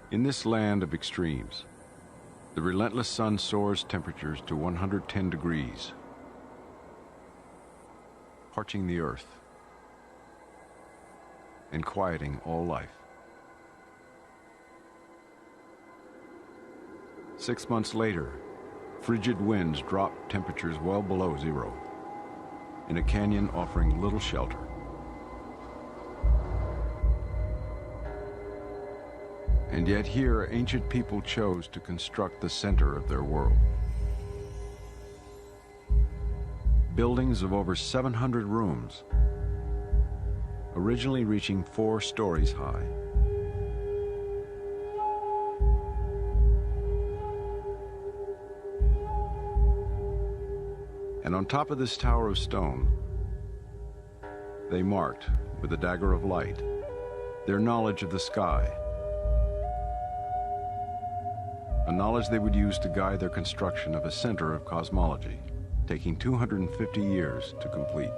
In this land of extremes, the relentless sun soars temperatures to 110 degrees, parching the earth and quieting all life. 6 months later, frigid winds drop temperatures well below zero in a canyon offering little shelter. And yet here, ancient people chose to construct the center of their world. Buildings of over 700 rooms, originally reaching 4 stories high. And on top of this tower of stone, they marked, with a dagger of light, their knowledge of the sky, a knowledge they would use to guide their construction of a center of cosmology, taking 250 years to complete.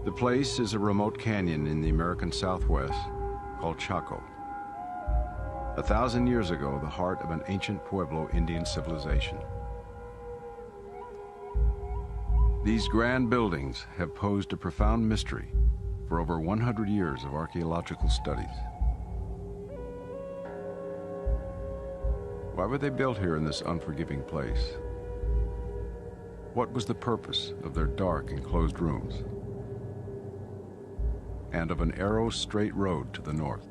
The place is a remote canyon in the American Southwest called Chaco. 1,000 years ago, the heart of an ancient Pueblo Indian civilization. These grand buildings have posed a profound mystery for over 100 years of archaeological studies. Why were they built here in this unforgiving place? What was the purpose of their dark, enclosed rooms? And of an arrow straight road to the north?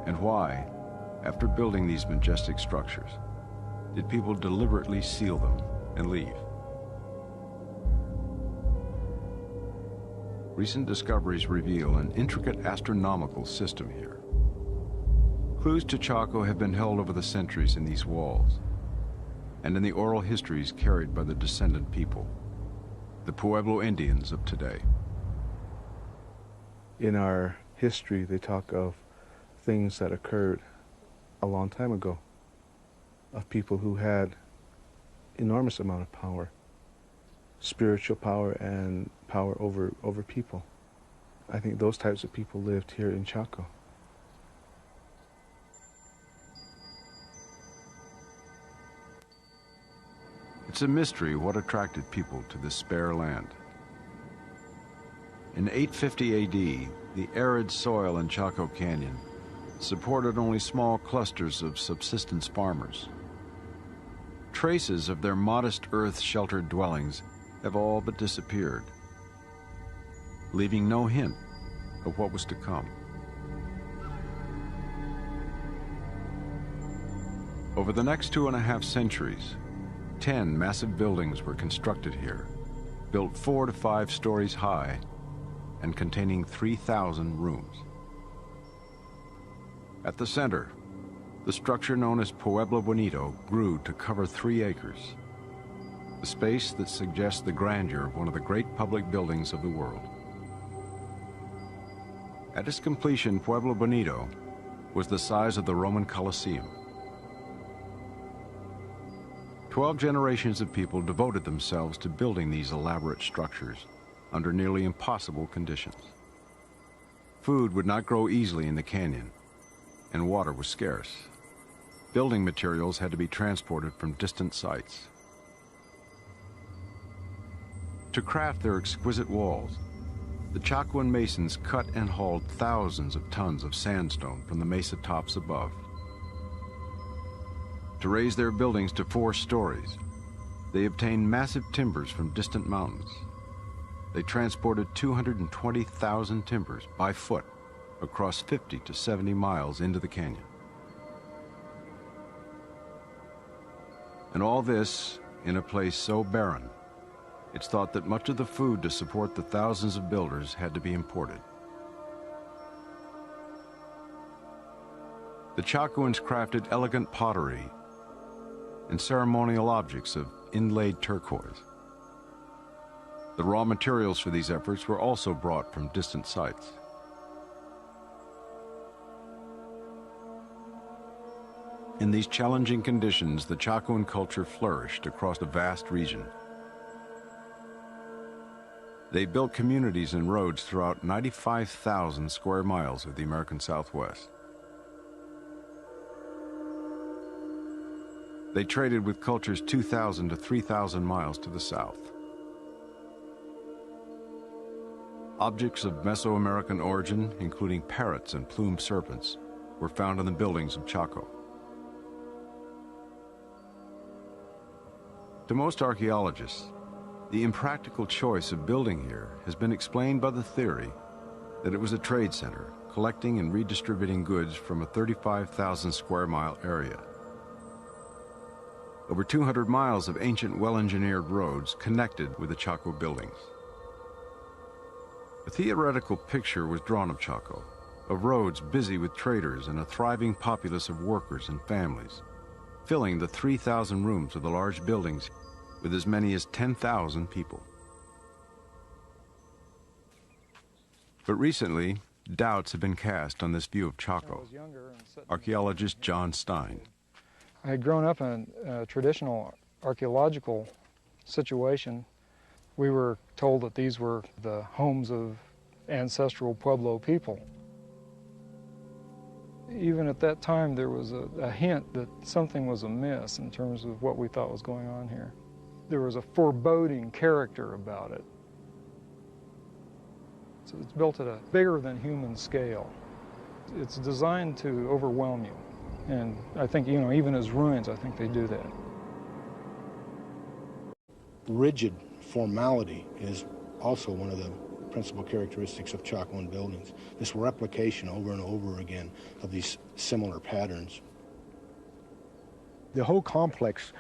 And why, after building these majestic structures, did people deliberately seal them and leave? Recent discoveries reveal an intricate astronomical system here. Clues to Chaco have been held over the centuries in these walls and in the oral histories carried by the descendant people, the Pueblo Indians of today. In our history, they talk of things that occurred a long time ago, of people who had enormous amount of power, spiritual power and power over people. I think those types of people lived here in Chaco. It's a mystery what attracted people to this spare land. In 850 AD, the arid soil in Chaco Canyon supported only small clusters of subsistence farmers. Traces of their modest earth-sheltered dwellings have all but disappeared, leaving no hint of what was to come. Over the next 2.5 centuries, 10 massive buildings were constructed here, built 4 to 5 stories high and containing 3,000 rooms. At the center, the structure known as Pueblo Bonito grew to cover 3 acres, a space that suggests the grandeur of one of the great public buildings of the world. At its completion, Pueblo Bonito was the size of the Roman Colosseum. 12 generations of people devoted themselves to building these elaborate structures under nearly impossible conditions. Food would not grow easily in the canyon, and water was scarce. Building materials had to be transported from distant sites. To craft their exquisite walls, the Chacoan masons cut and hauled thousands of tons of sandstone from the mesa tops above. To raise their buildings to 4 stories, they obtained massive timbers from distant mountains. They transported 220,000 timbers by foot across 50 to 70 miles into the canyon. And all this in a place so barren, it's thought that much of the food to support the thousands of builders had to be imported. The Chacoans crafted elegant pottery and ceremonial objects of inlaid turquoise. The raw materials for these efforts were also brought from distant sites. In these challenging conditions, the Chacoan culture flourished across a vast region. They built communities and roads throughout 95,000 square miles of the American Southwest. They traded with cultures 2,000 to 3,000 miles to the south. Objects of Mesoamerican origin, including parrots and plumed serpents, were found in the buildings of Chaco. To most archaeologists, the impractical choice of building here has been explained by the theory that it was a trade center, collecting and redistributing goods from a 35,000 square mile area. Over 200 miles of ancient, well-engineered roads connected with the Chaco buildings. A theoretical picture was drawn of Chaco, of roads busy with traders and a thriving populace of workers and families, filling the 3,000 rooms of the large buildings with as many as 10,000 people. But recently, doubts have been cast on this view of Chaco. Archaeologist John Stein. I had grown up in a traditional archaeological situation. We were told that these were the homes of ancestral Pueblo people. Even at that time, there was a hint that something was amiss in terms of what we thought was going on here. There was a foreboding character about it. So it's built at a bigger than human scale. It's designed to overwhelm you. And I think, even as ruins, I think they do that. Rigid formality is also one of the principal characteristics of Chacoan buildings. This replication over and over again of these similar patterns. The whole complex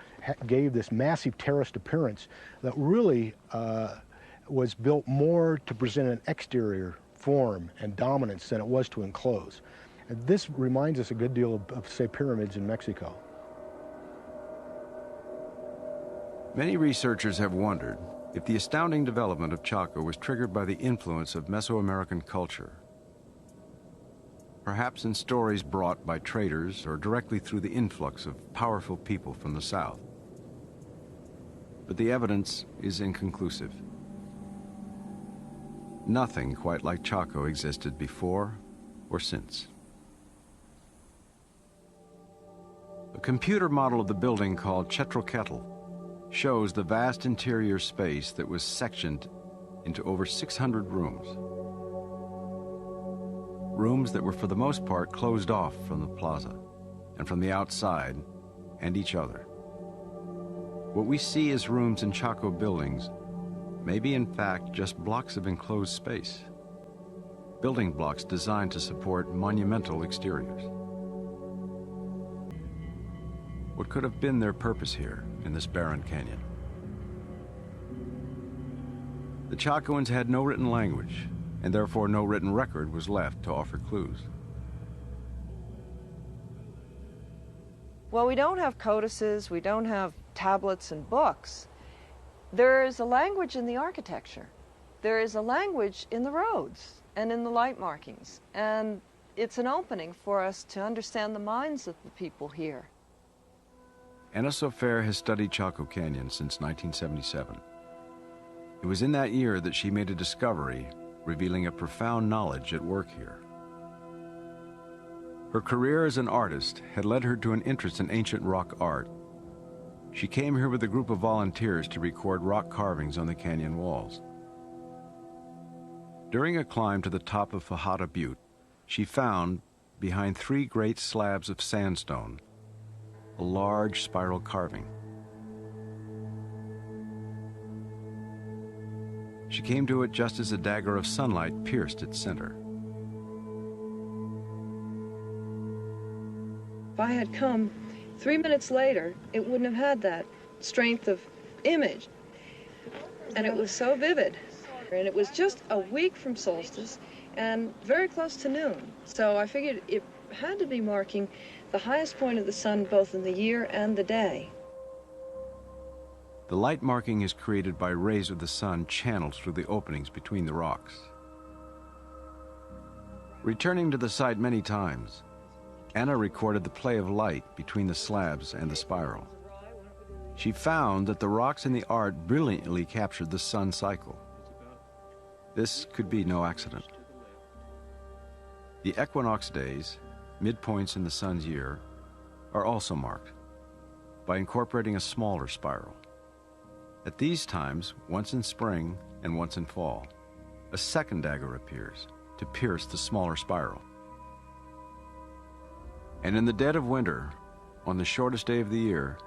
gave this massive terraced appearance that really was built more to present an exterior form and dominance than it was to enclose. And this reminds us a good deal of, say, pyramids in Mexico. Many researchers have wondered if the astounding development of Chaco was triggered by the influence of Mesoamerican culture. Perhaps in stories brought by traders or directly through the influx of powerful people from the south. But the evidence is inconclusive. Nothing quite like Chaco existed before or since. A computer model of the building called Chetroquetl shows the vast interior space that was sectioned into over 600 rooms. Rooms that were for the most part closed off from the plaza and from the outside and each other. What we see as rooms in Chaco buildings may be in fact just blocks of enclosed space, building blocks designed to support monumental exteriors. What could have been their purpose here in this barren canyon? The Chacoans had no written language, and therefore no written record was left to offer clues. Well, we don't have codices, we don't have tablets and books. There is a language in the architecture. There is a language in the roads and in the light markings, and it's an opening for us to understand the minds of the people here. Anna Sofer has studied Chaco Canyon since 1977. It was in that year that she made a discovery revealing a profound knowledge at work here. Her career as an artist had led her to an interest in ancient rock art. She came here with a group of volunteers to record rock carvings on the canyon walls. During a climb to the top of Fajada Butte, she found, behind 3 great slabs of sandstone, a large spiral carving. She came to it just as a dagger of sunlight pierced its center. If I had come 3 minutes later, it wouldn't have had that strength of image. And it was so vivid. And it was just a week from solstice and very close to noon. So I figured it had to be marking the highest point of the sun both in the year and the day. The light marking is created by rays of the sun channeled through the openings between the rocks. Returning to the site many times, Anna recorded the play of light between the slabs and the spiral. She found that the rocks in the art brilliantly captured the sun cycle. This could be no accident. The equinox days, midpoints in the sun's year, are also marked by incorporating a smaller spiral. At these times, once in spring and once in fall, a second dagger appears to pierce the smaller spiral. And in the dead of winter, on the shortest day of the year,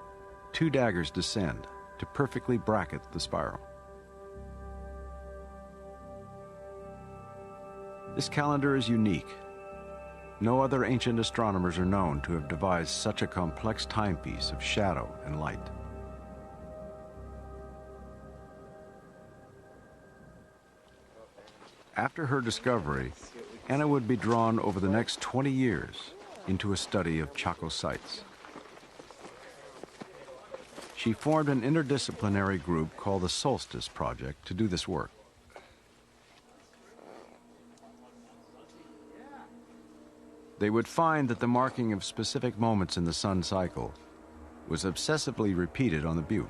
two daggers descend to perfectly bracket the spiral. This calendar is unique. No other ancient astronomers are known to have devised such a complex timepiece of shadow and light. After her discovery, Anna would be drawn over the next 20 years into a study of Chaco sites. She formed an interdisciplinary group called the Solstice Project to do this work. They would find that the marking of specific moments in the sun cycle was obsessively repeated on the butte.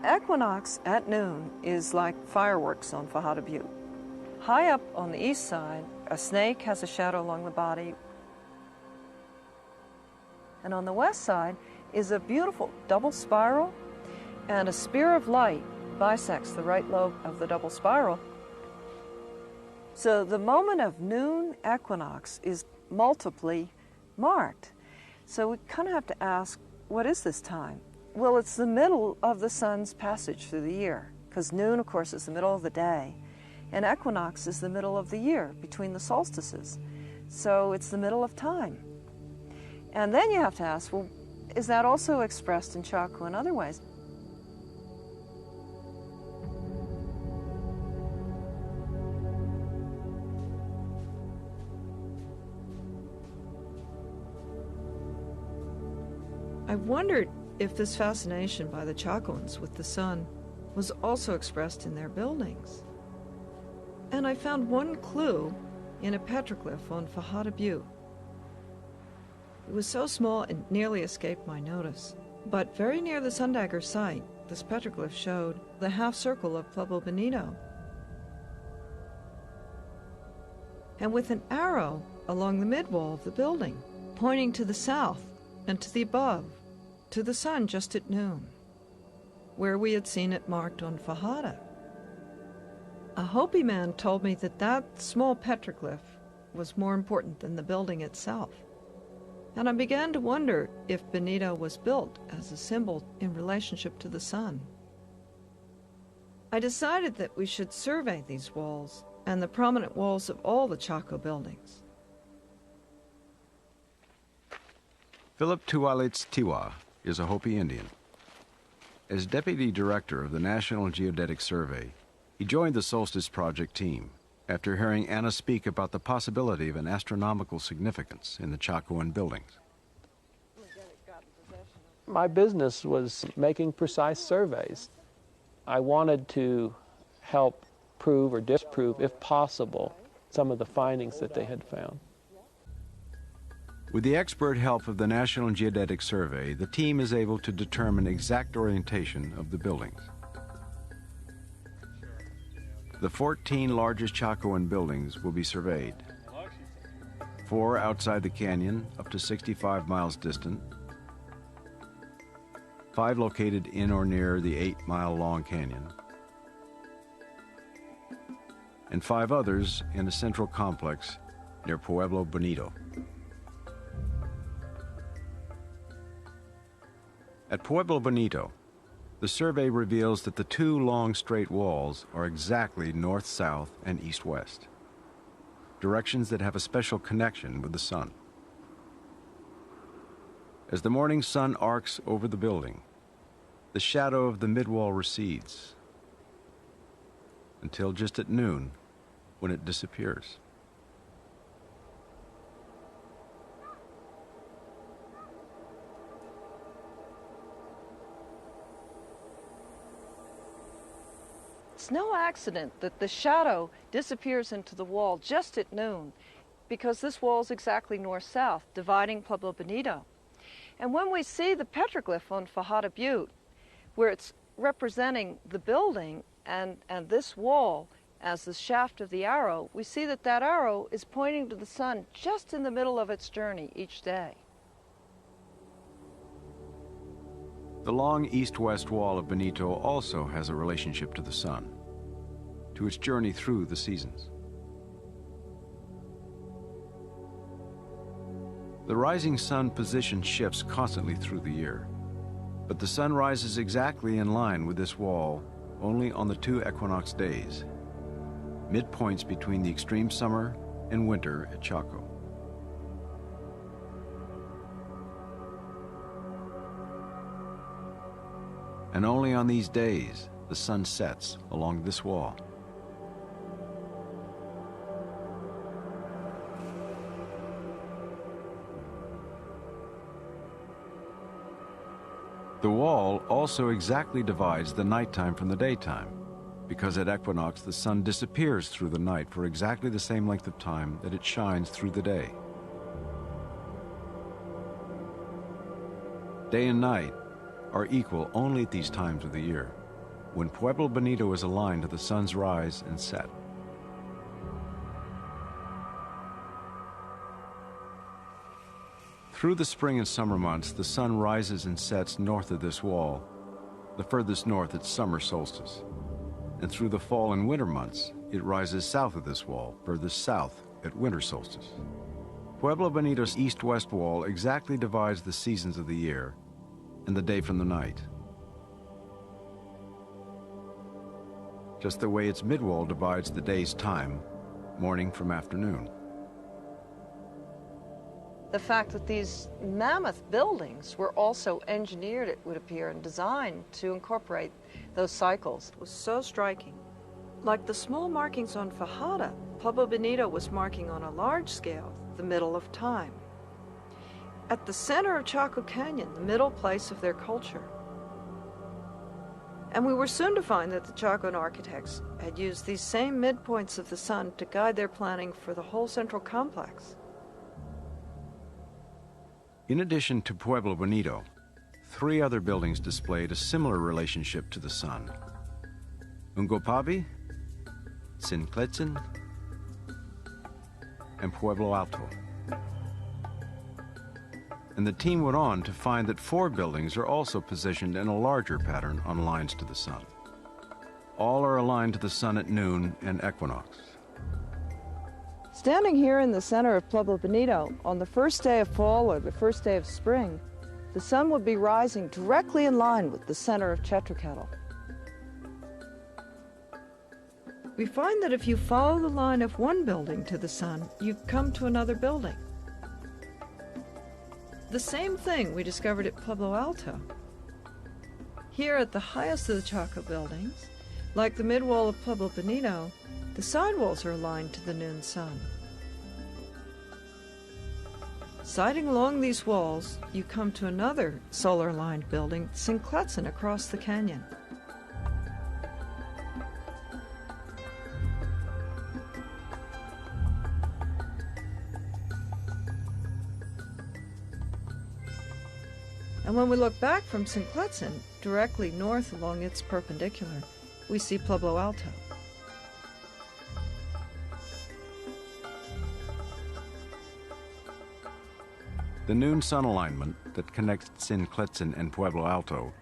Equinox at noon is like fireworks on Fajada Butte. High up on the east side, a snake has a shadow along the body. And on the west side is a beautiful double spiral, and a spear of light bisects the right lobe of the double spiral. So the moment of noon equinox is multiply marked. So we kind of have to ask, what is this time? Well, it's the middle of the sun's passage through the year, because noon, of course, is the middle of the day, and equinox is the middle of the year between the solstices. So it's the middle of time. And then you have to ask, well, is that also expressed in Chaco in other ways? I wondered if this fascination by the Chacoans with the sun was also expressed in their buildings. And I found one clue in a petroglyph on Fajada Butte. It was so small it nearly escaped my notice. But very near the Sundagger site, this petroglyph showed the half circle of Pueblo Bonito. And with an arrow along the midwall of the building, pointing to the south and to the above, to the sun just at noon, where we had seen it marked on Fajada. A Hopi man told me that that small petroglyph was more important than the building itself. And I began to wonder if Bonito was built as a symbol in relationship to the sun. I decided that we should survey these walls and the prominent walls of all the Chaco buildings. Philip Tualitz Tiwa is a Hopi Indian. As deputy director of the National Geodetic Survey, he joined the Solstice Project team after hearing Anna speak about the possibility of an astronomical significance in the Chacoan buildings. My business was making precise surveys. I wanted to help prove or disprove, if possible, some of the findings that they had found. With the expert help of the National Geodetic Survey, the team is able to determine exact orientation of the buildings. The 14 largest Chacoan buildings will be surveyed. 4 outside the canyon, up to 65 miles distant. 5 located in or near the 8-mile-long canyon. And 5 others in a central complex near Pueblo Bonito. At Pueblo Bonito, the survey reveals that the 2 long straight walls are exactly north-south and east-west, directions that have a special connection with the sun. As the morning sun arcs over the building, the shadow of the midwall recedes until just at noon, when it disappears. It's no accident that the shadow disappears into the wall just at noon, because this wall is exactly north-south, dividing Pueblo Bonito. And when we see the petroglyph on Fajada Butte, where it's representing the building and this wall as the shaft of the arrow, we see that that arrow is pointing to the sun just in the middle of its journey each day. The long east-west wall of Bonito also has a relationship to the sun, to its journey through the seasons. The rising sun position shifts constantly through the year, but the sun rises exactly in line with this wall only on the 2 equinox days, midpoints between the extreme summer and winter at Chaco. And only on these days the sun sets along this wall. The wall also exactly divides the nighttime from the daytime, because at equinox the sun disappears through the night for exactly the same length of time that it shines through the day. Day and night are equal only at these times of the year, when Pueblo Bonito is aligned to the sun's rise and set. Through the spring and summer months, the sun rises and sets north of this wall, the furthest north at summer solstice. And through the fall and winter months, it rises south of this wall, furthest south at winter solstice. Pueblo Bonito's east-west wall exactly divides the seasons of the year and the day from the night, just the way its midwall divides the day's time, morning from afternoon. The fact that these mammoth buildings were also engineered, it would appear, and designed to incorporate those cycles was so striking. Like the small markings on Fajada, Pueblo Bonito was marking on a large scale the middle of time. At the center of Chaco Canyon, the middle place of their culture. And we were soon to find that the Chacoan architects had used these same midpoints of the sun to guide their planning for the whole central complex. In addition to Pueblo Bonito, 3 other buildings displayed a similar relationship to the sun. Ungopavi, Sincletzin, and Pueblo Alto. And the team went on to find that 4 buildings are also positioned in a larger pattern on lines to the sun. All are aligned to the sun at noon and equinox. Standing here in the center of Pueblo Bonito, on the first day of fall or the first day of spring, the sun would be rising directly in line with the center of Chetroketl. We find that if you follow the line of one building to the sun, you come to another building. The same thing we discovered at Pueblo Alto. Here at the highest of the Chaco buildings, like the midwall of Pueblo Bonito, the sidewalls are aligned to the noon sun. Siding along these walls, you come to another solar-aligned building, Sincletzin, across the canyon. And when we look back from Sincletzin, directly north along its perpendicular, we see Pueblo Alto. The noon sun alignment that connects Sincletzin and Pueblo Alto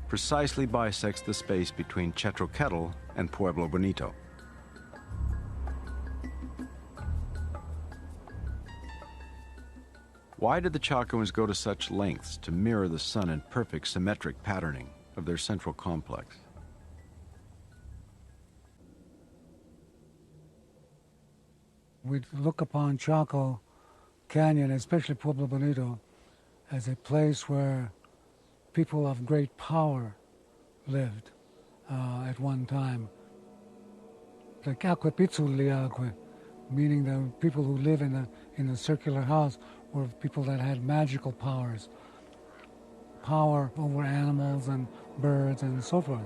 precisely bisects the space between Chetroketl and Pueblo Bonito. Why did the Chacoans go to such lengths to mirror the sun in perfect symmetric patterning of their central complex? We look upon Chaco Canyon, especially Pueblo Bonito, as a place where people of great power lived at one time. The Aquepitzuliaque, meaning the people who live in a circular house, were people that had magical powers, power over animals and birds and so forth.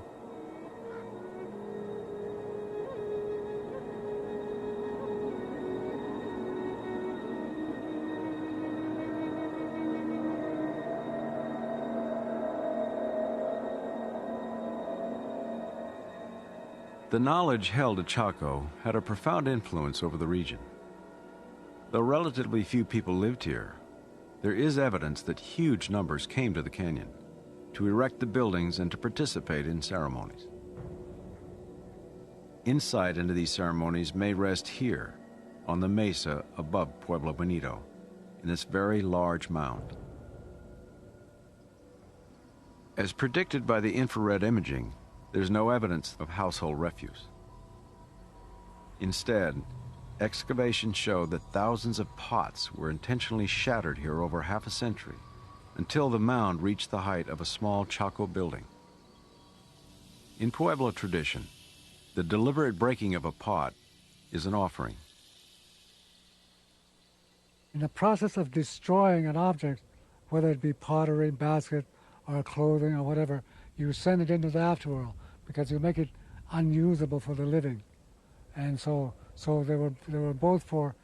The knowledge held at Chaco had a profound influence over the region. Though relatively few people lived here, there is evidence that huge numbers came to the canyon to erect the buildings and to participate in ceremonies. Insight into these ceremonies may rest here, on the mesa above Pueblo Bonito, in this very large mound. As predicted by the infrared imaging, there's no evidence of household refuse. Instead, excavations show that thousands of pots were intentionally shattered here over half a century, until the mound reached the height of a small Chaco building. In Pueblo tradition, the deliberate breaking of a pot is an offering. In the process of destroying an object, whether it be pottery, basket, or clothing, or whatever, you send it into the afterworld because you make it unusable for the living. And so they were both for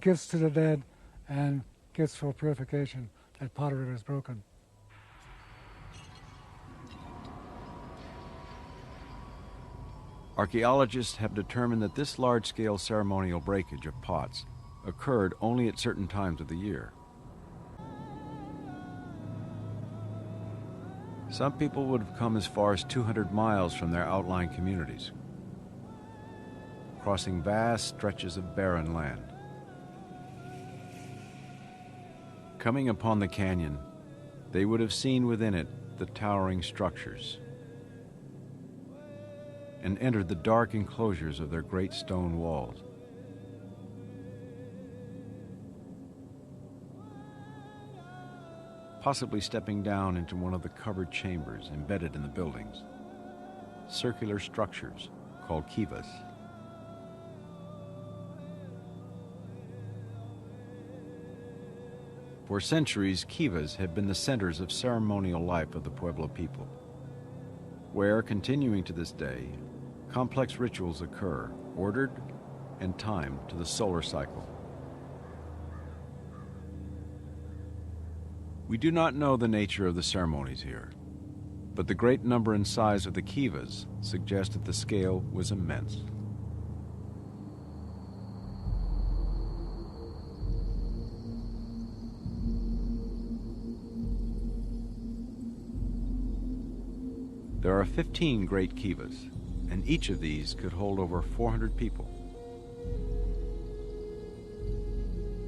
gifts to the dead and gifts for purification, that pottery was broken. Archaeologists have determined that this large-scale ceremonial breakage of pots occurred only at certain times of the year. Some people would have come as far as 200 miles from their outlying communities, crossing vast stretches of barren land. Coming upon the canyon, they would have seen within it the towering structures and entered the dark enclosures of their great stone walls. Possibly stepping down into one of the covered chambers embedded in the buildings, circular structures called kivas. For centuries, kivas have been the centers of ceremonial life of the Pueblo people, where, continuing to this day, complex rituals occur, ordered and timed to the solar cycle. We do not know the nature of the ceremonies here, but the great number and size of the kivas suggest that the scale was immense. There are 15 great kivas, and each of these could hold over 400 people.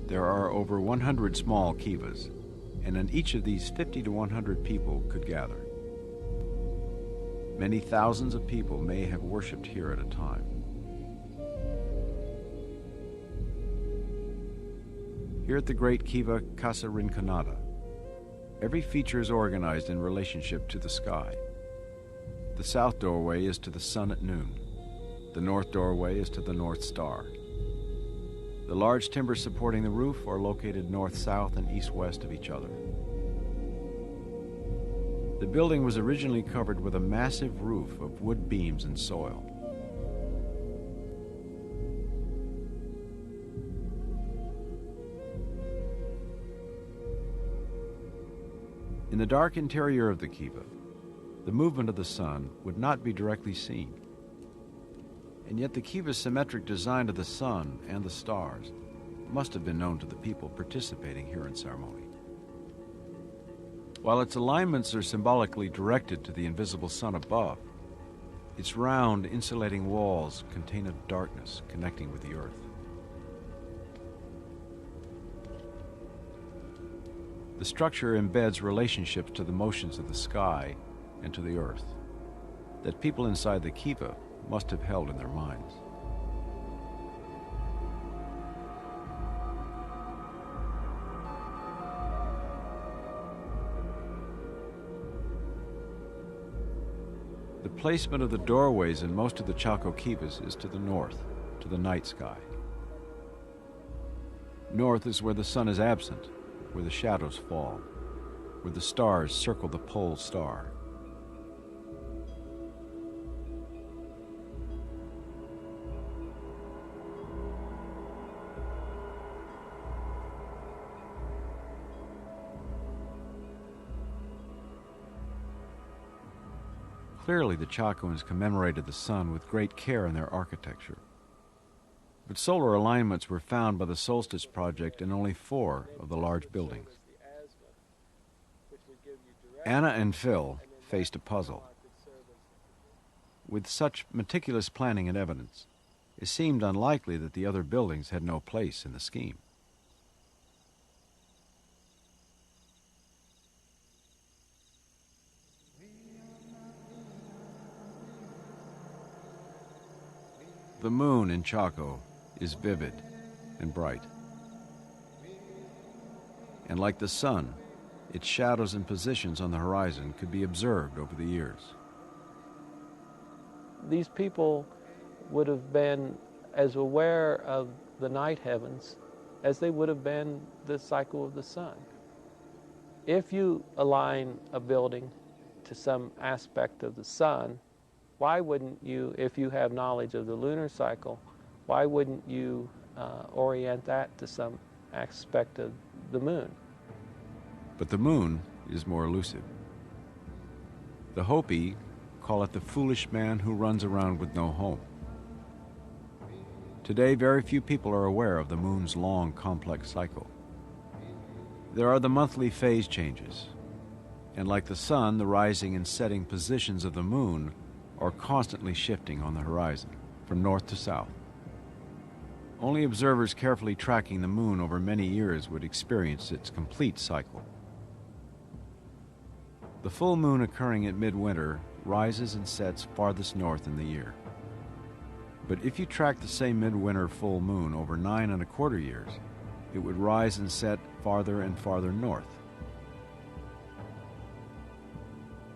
There are over 100 small kivas, and in each of these 50 to 100 people could gather. Many thousands of people may have worshipped here at a time. Here at the great kiva Casa Rinconada, every feature is organized in relationship to the sky. The south doorway is to the sun at noon. The north doorway is to the North Star. The large timbers supporting the roof are located north-south and east-west of each other. The building was originally covered with a massive roof of wood beams and soil. In the dark interior of the kiva, the movement of the sun would not be directly seen. And yet the kiva's symmetric design of the sun and the stars must have been known to the people participating here in ceremony. While its alignments are symbolically directed to the invisible sun above, its round, insulating walls contain a darkness connecting with the earth. The structure embeds relationships to the motions of the sky and to the earth that people inside the kiva must have held in their minds. The placement of the doorways in most of the Chaco kivas is to the north, to the night sky. North is where the sun is absent, where the shadows fall, where the stars circle the pole star. Clearly, the Chacoans commemorated the sun with great care in their architecture. But solar alignments were found by the Solstice project in only 4 of the large buildings. Anna and Phil faced a puzzle. With such meticulous planning and evidence, it seemed unlikely that the other buildings had no place in the scheme. The moon in Chaco is vivid and bright. And like the sun, its shadows and positions on the horizon could be observed over the years. These people would have been as aware of the night heavens as they would have been the cycle of the sun. If you align a building to some aspect of the sun, why wouldn't you, if you have knowledge of the lunar cycle, why wouldn't you orient that to some aspect of the moon? But the moon is more elusive. The Hopi call it the foolish man who runs around with no home. Today, very few people are aware of the moon's long, complex cycle. There are the monthly phase changes, and like the sun, the rising and setting positions of the moon are constantly shifting on the horizon, from north to south. Only observers carefully tracking the moon over many years would experience its complete cycle. The full moon occurring at midwinter rises and sets farthest north in the year. But if you track the same midwinter full moon over 9 1/4 years, it would rise and set farther and farther north.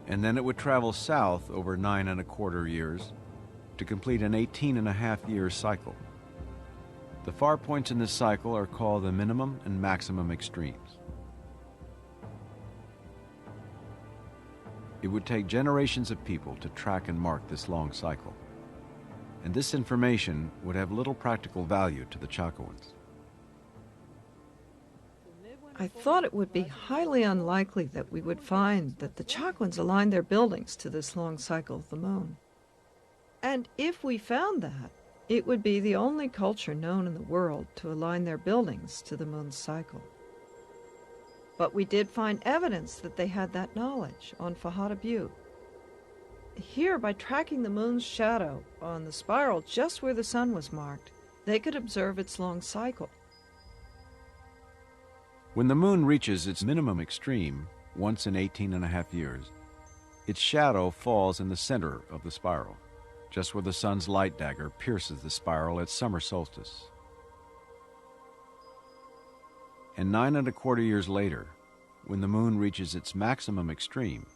And then it would travel south over 9 1/4 years to complete an 18.5-year cycle. The far points in this cycle are called the minimum and maximum extremes. It would take generations of people to track and mark this long cycle, and this information would have little practical value to the Chacoans. I thought it would be highly unlikely that we would find that the Chacoans aligned their buildings to this long cycle of the moon. And if we found that, it would be the only culture known in the world to align their buildings to the moon's cycle. But we did find evidence that they had that knowledge on Fajada Butte. Here, by tracking the moon's shadow on the spiral just where the sun was marked, they could observe its long cycle. When the moon reaches its minimum extreme, once in 18.5 years, its shadow falls in the center of the spiral, just where the sun's light dagger pierces the spiral at summer solstice. And 9 1/4 years later, when the moon reaches its maximum extreme,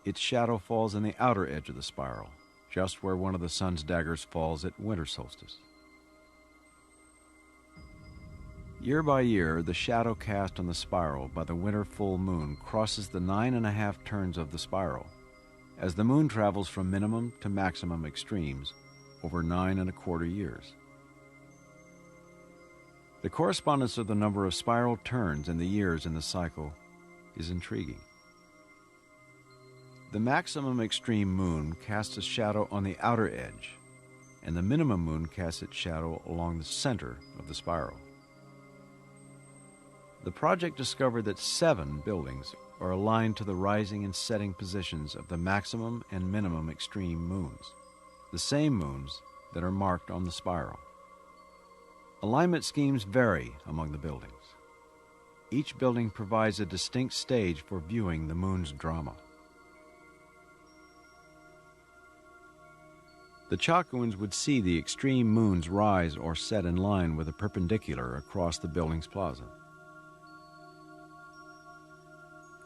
its shadow falls in the outer edge of the spiral, just where one of the sun's daggers falls at winter solstice. Year by year, the shadow cast on the spiral by the winter full moon crosses the 9 1/2 turns of the spiral, as the moon travels from minimum to maximum extremes over 9 1/4 years. The correspondence of the number of spiral turns and the years in the cycle is intriguing. The maximum extreme moon casts a shadow on the outer edge, and the minimum moon casts its shadow along the center of the spiral. The project discovered that 7 buildings are aligned to the rising and setting positions of the maximum and minimum extreme moons, the same moons that are marked on the spiral. Alignment schemes vary among the buildings. Each building provides a distinct stage for viewing the moon's drama. The Chacoans would see the extreme moons rise or set in line with a perpendicular across the building's plaza.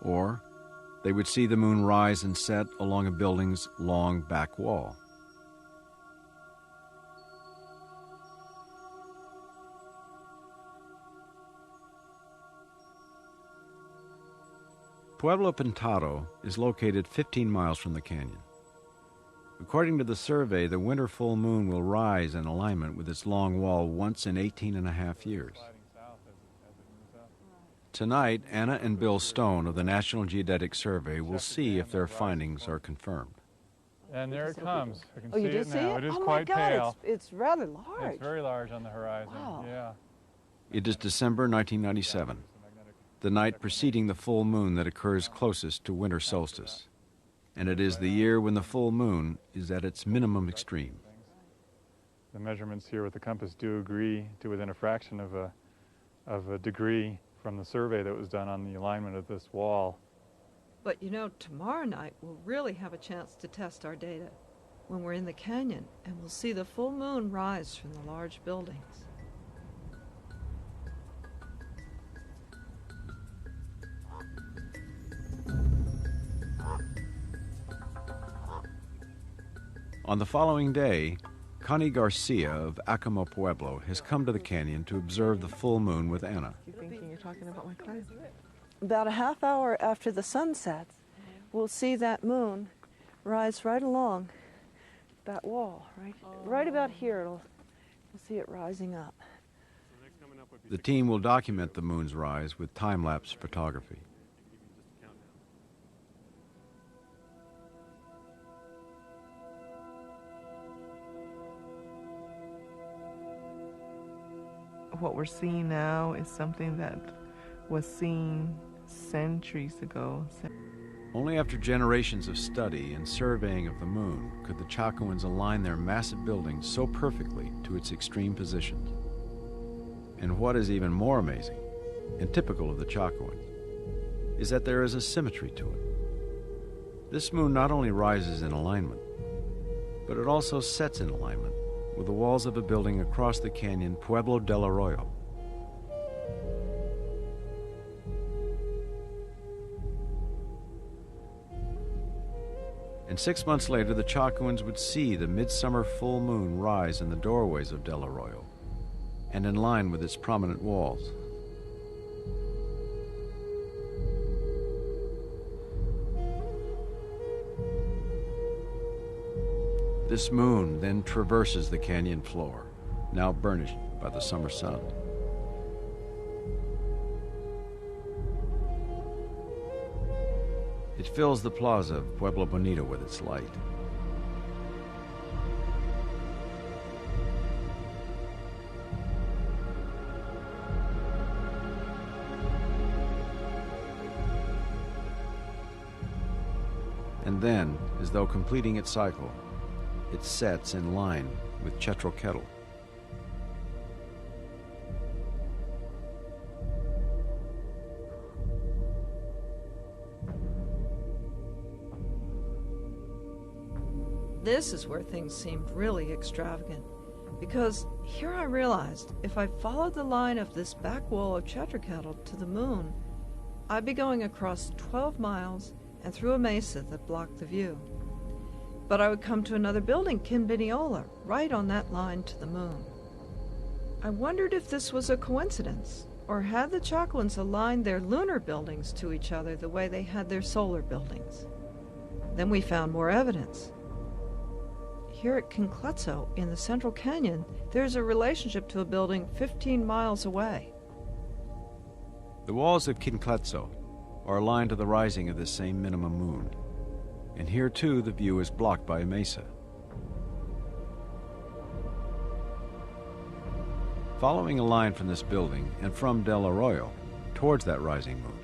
Or they would see the moon rise and set along a building's long back wall. Pueblo Pintado is located 15 miles from the canyon. According to the survey, the winter full moon will rise in alignment with its long wall once in 18.5 years. Tonight, Anna and Bill Stone of the National Geodetic Survey will see if their findings are confirmed. And there it comes. I can Oh, see you do it see now. it? It is oh quite my God, pale. it's rather large. It's very large on the horizon. Wow. Yeah. It is December 1997, the night preceding the full moon that occurs closest to winter solstice. And it is the year when the full moon is at its minimum extreme. The measurements here with the compass do agree to within a fraction of a degree from the survey that was done on the alignment of this wall. But you know, tomorrow night we'll really have a chance to test our data when we're in the canyon, and we'll see the full moon rise from the large buildings. On the following day, Connie Garcia of Acoma Pueblo has come to the canyon to observe the full moon with Anna. You thinking you're talking about my client? About a half hour after the sun sets, we'll see that moon rise right along that wall, right about here. We'll see it rising up. The team will document the moon's rise with time-lapse photography. What we're seeing now is something that was seen centuries ago. Only after generations of study and surveying of the moon could the Chacoans align their massive buildings so perfectly to its extreme positions. And what is even more amazing, and typical of the Chacoans, is that there is a symmetry to it. This moon not only rises in alignment, but it also sets in alignment with the walls of a building across the canyon, Pueblo del Arroyo. And 6 months later, the Chacoans would see the midsummer full moon rise in the doorways of Del Arroyo and in line with its prominent walls. This moon then traverses the canyon floor, now burnished by the summer sun. It fills the plaza of Pueblo Bonito with its light. And then, as though completing its cycle, it sets in line with Chetroketal. This is where things seemed really extravagant, because here I realized if I followed the line of this back wall of Chetroketal to the moon, I'd be going across 12 miles and through a mesa that blocked the view. But I would come to another building, Quinbiniola, right on that line to the moon. I wondered if this was a coincidence, or had the Chacoans aligned their lunar buildings to each other the way they had their solar buildings. Then we found more evidence. Here at Quincletso, in the Central Canyon, there's a relationship to a building 15 miles away. The walls of Quincletso are aligned to the rising of this same minimum moon. And here, too, the view is blocked by a mesa. Following a line from this building and from Del Arroyo towards that rising moon,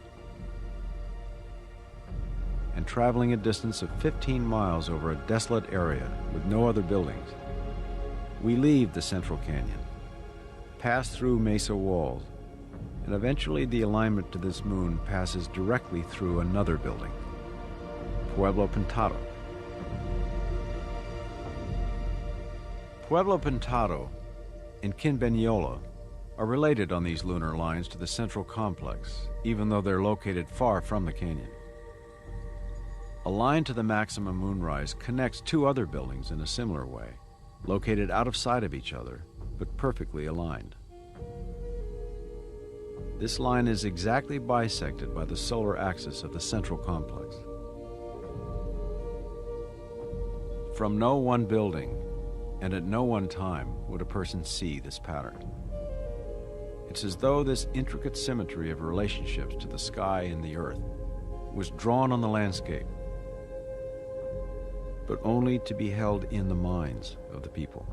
and traveling a distance of 15 miles over a desolate area with no other buildings, we leave the Central Canyon, pass through mesa walls, and eventually the alignment to this moon passes directly through another building, Pueblo Pintado. Pueblo Pintado and Quinbiniola are related on these lunar lines to the central complex, even though they're located far from the canyon. A line to the maximum moonrise connects two other buildings in a similar way, located out of sight of each other, but perfectly aligned. This line is exactly bisected by the solar axis of the central complex. From no one building, and at no one time, would a person see this pattern. It's as though this intricate symmetry of relationships to the sky and the earth was drawn on the landscape. but only to be held in the minds of the people.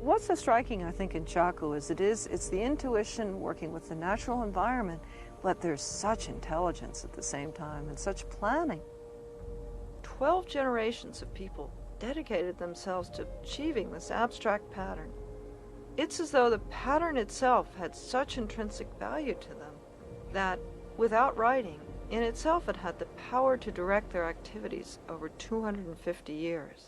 What's so striking, I think, in Chaco is it's the intuition working with the natural environment, but there's such intelligence at the same time and such planning. 12 generations of people dedicated themselves to achieving this abstract pattern. It's as though the pattern itself had such intrinsic value to them that, without writing, in itself it had the power to direct their activities over 250 years.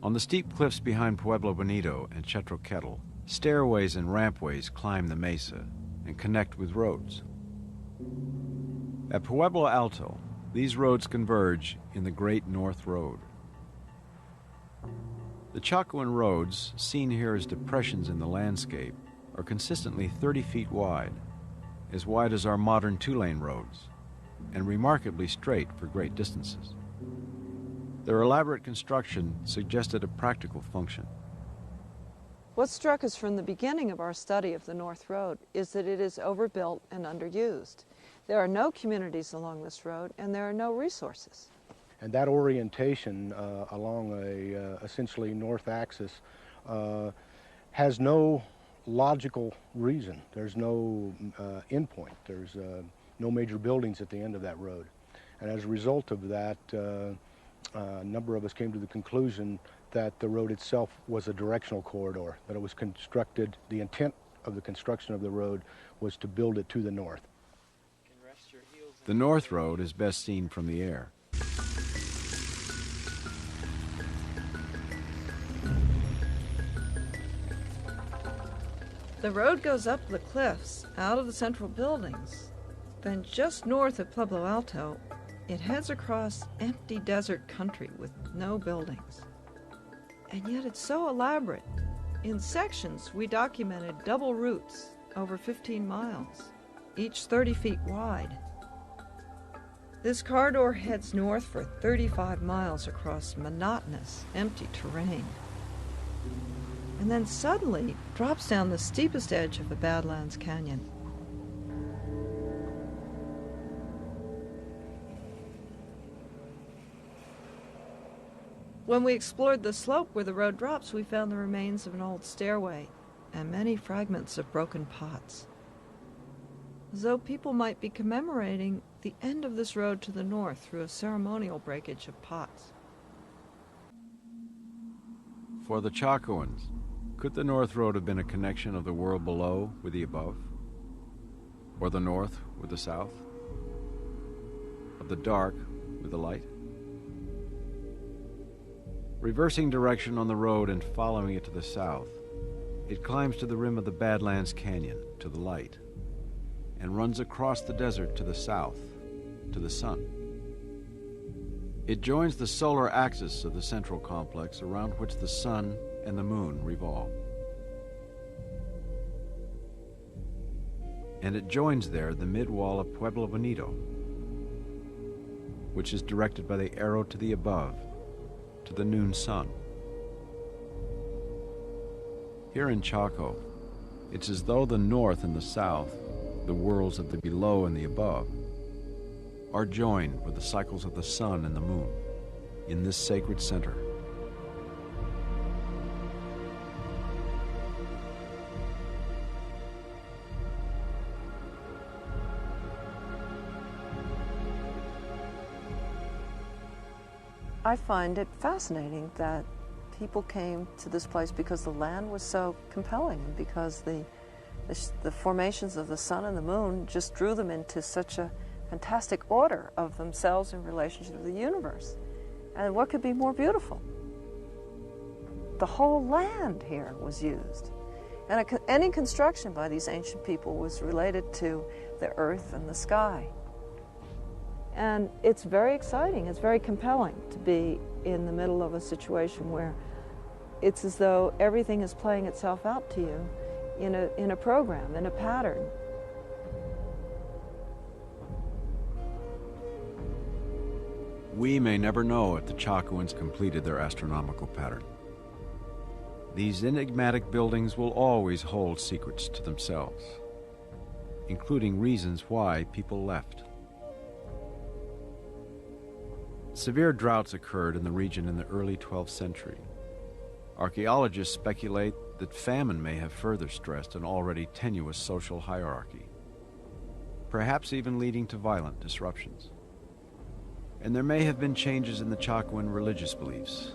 On the steep cliffs behind Pueblo Bonito and Chetroquetl, stairways and rampways climb the mesa and connect with roads. At Pueblo Alto, these roads converge in the Great North Road. The Chacoan roads, seen here as depressions in the landscape, are consistently 30 feet wide as our modern two-lane roads, and remarkably straight for great distances. Their elaborate construction suggested a practical function. What struck us from the beginning of our study of the North Road is that it is overbuilt and underused. There are no communities along this road, and there are no resources. And that orientation along a essentially north axis has no logical reason. There's no endpoint. There's no major buildings at the end of that road. And as a result of that, a number of us came to the conclusion that the road itself was a directional corridor, that it was constructed, the intent of the construction of the road was to build it to the north. The North Road is best seen from the air. The road goes up the cliffs, out of the central buildings. Then just north of Pueblo Alto, it heads across empty desert country with no buildings. And yet it's so elaborate. In sections, we documented double routes over 15 miles, each 30 feet wide. This corridor heads north for 35 miles across monotonous, empty terrain, and then suddenly drops down the steepest edge of the Badlands Canyon. When we explored the slope where the road drops, we found the remains of an old stairway and many fragments of broken pots, as though people might be commemorating the end of this road to the north through a ceremonial breakage of pots. For the Chacoans, could the North Road have been a connection of the world below with the above? Or the north with the south? Of the dark with the light? Reversing direction on the road and following it to the south, it climbs to the rim of the Badlands Canyon, to the light, and runs across the desert to the south, to the sun. It joins the solar axis of the central complex around which the sun and the moon revolve. And it joins there the mid-wall of Pueblo Bonito, which is directed by the arrow to the above, to the noon sun. Here in Chaco, it's as though the north and the south, the worlds of the below and the above, are joined with the cycles of the sun and the moon in this sacred center. I find it fascinating that people came to this place because the land was so compelling and because the formations of the sun and the moon just drew them into such a fantastic order of themselves in relation to the universe. And what could be more beautiful? The whole land here was used. And any construction by these ancient people was related to the earth and the sky. And it's very exciting, it's very compelling to be in the middle of a situation where it's as though everything is playing itself out to you in a program, in a pattern. We may never know if the Chacoans completed their astronomical pattern. These enigmatic buildings will always hold secrets to themselves. including reasons why people left. Severe droughts occurred in the region in the early 12th century. Archaeologists speculate that famine may have further stressed an already tenuous social hierarchy, perhaps even leading to violent disruptions. And there may have been changes in the Chacoan religious beliefs,